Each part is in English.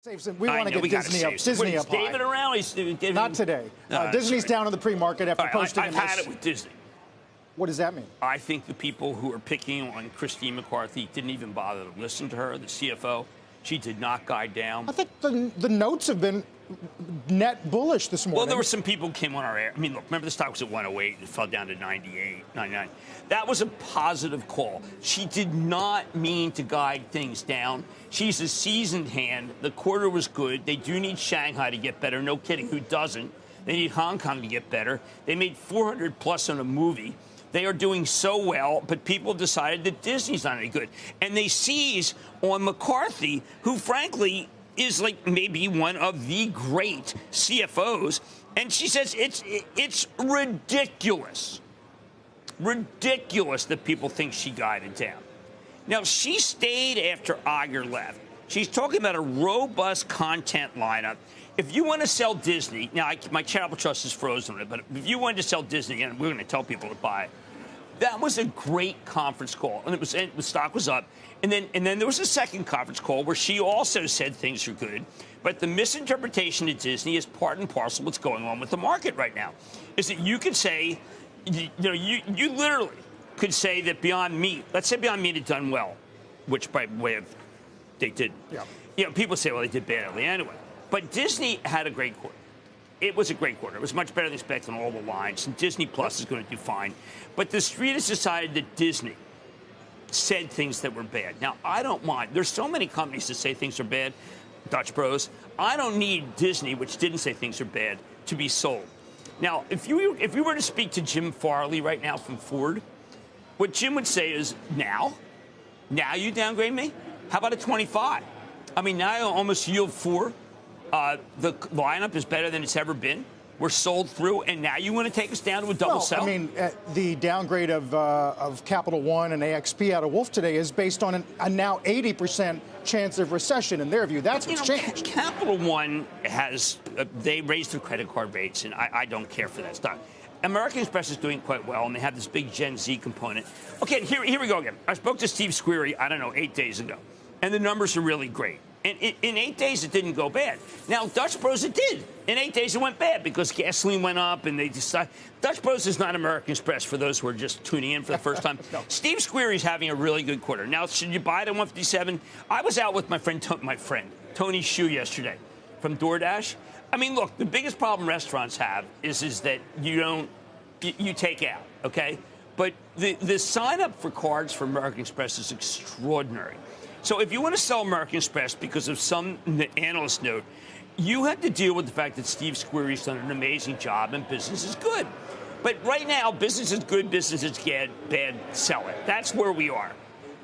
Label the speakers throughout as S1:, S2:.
S1: We want to get Disney up high.
S2: David around?
S1: Not today. Disney's down in the pre-market after posting.
S2: I've had it with Disney.
S1: What does that mean?
S2: I think the people who are picking on Christine McCarthy didn't even bother to listen to her, the CFO. She did not guide down.
S1: I think the notes have been net bullish this morning.
S2: Well, there were some people who came on our air. I mean, look, remember the stock was at 108. It fell down to 98, 99. That was a positive call. She did not mean to guide things down. She's a seasoned hand. The quarter was good. They do need Shanghai to get better. No kidding. Who doesn't? They need Hong Kong to get better. They made 400 plus on a movie. They are doing so well, but people decided that Disney's not any good. And they seize on McCarthy, who, frankly, is like maybe one of the great CFOs. And she says it's ridiculous. Ridiculous that people think she guided down. Now, she stayed after Iger left. She's talking about a robust content lineup. If you want to sell Disney, now my charitable trust is frozen on it, but if you wanted to sell Disney, and we're going to tell people to buy it, that was a great conference call, and the stock was up. And then there was a second conference call where she also said things are good, but the misinterpretation of Disney is part and parcel of what's going on with the market right now. Is that you could say, you literally could say that Beyond Meat, let's say Beyond Meat had done well, which by way of they did. Yeah. People say, well, they did badly anyway. But Disney had a great quarter. It was a great quarter. It was much better than expected on all the lines, and Disney Plus is going to do fine. But the street has decided that Disney said things that were bad. Now, I don't mind. There's so many companies that say things are bad, Dutch Bros. I don't need Disney, which didn't say things are bad, to be sold. Now, if you were to speak to Jim Farley right now from Ford, what Jim would say is, now you downgrade me? How about a 25? I mean, now I almost yield 4. The lineup is better than it's ever been. We're sold through, and now you want to take us down to a double sell?
S1: I mean, the downgrade of Capital One and AXP out of Wolf today is based on a now 80% chance of recession in their view. That's what's changed.
S2: Capital One has they raised their credit card rates, and I don't care for that stock. American Express is doing quite well, and they have this big Gen Z component. Okay, here we go again. I spoke to Steve Squeri, 8 days ago, and the numbers are really great. And in 8 days, it didn't go bad. Now, Dutch Bros, it did. In 8 days, it went bad because gasoline went up, and they decided. Dutch Bros is not American Express for those who are just tuning in for the first time. No. Steve Squeri's having a really good quarter. Now, should you buy it at 157? I was out with my friend Tony Hsu yesterday from DoorDash. I mean, look, the biggest problem restaurants have is that you take out, okay? But the sign up for cards for American Express is extraordinary. So if you want to sell American Express because of some analyst note, you have to deal with the fact that Steve Squeri's done an amazing job and business is good. But right now, business is good, business is bad, sell it. That's where we are.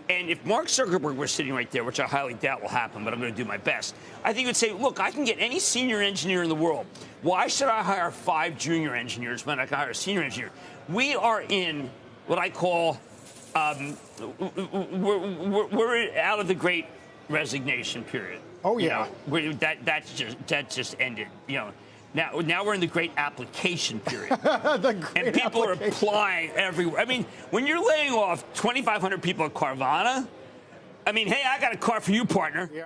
S2: And if Mark Zuckerberg were sitting right there, which I highly doubt will happen, but I'm going to do my best, I think he would say, look, I can get any senior engineer in the world. Why should I hire 5 junior engineers when I can hire a senior engineer? We are in what I call we're out of the great resignation period.
S1: Oh yeah,
S2: that just ended. Now we're in the great application period, and people are applying everywhere. I mean, when you're laying off 2,500 people at Carvana, I mean, hey, I got a car for you, partner. Yeah.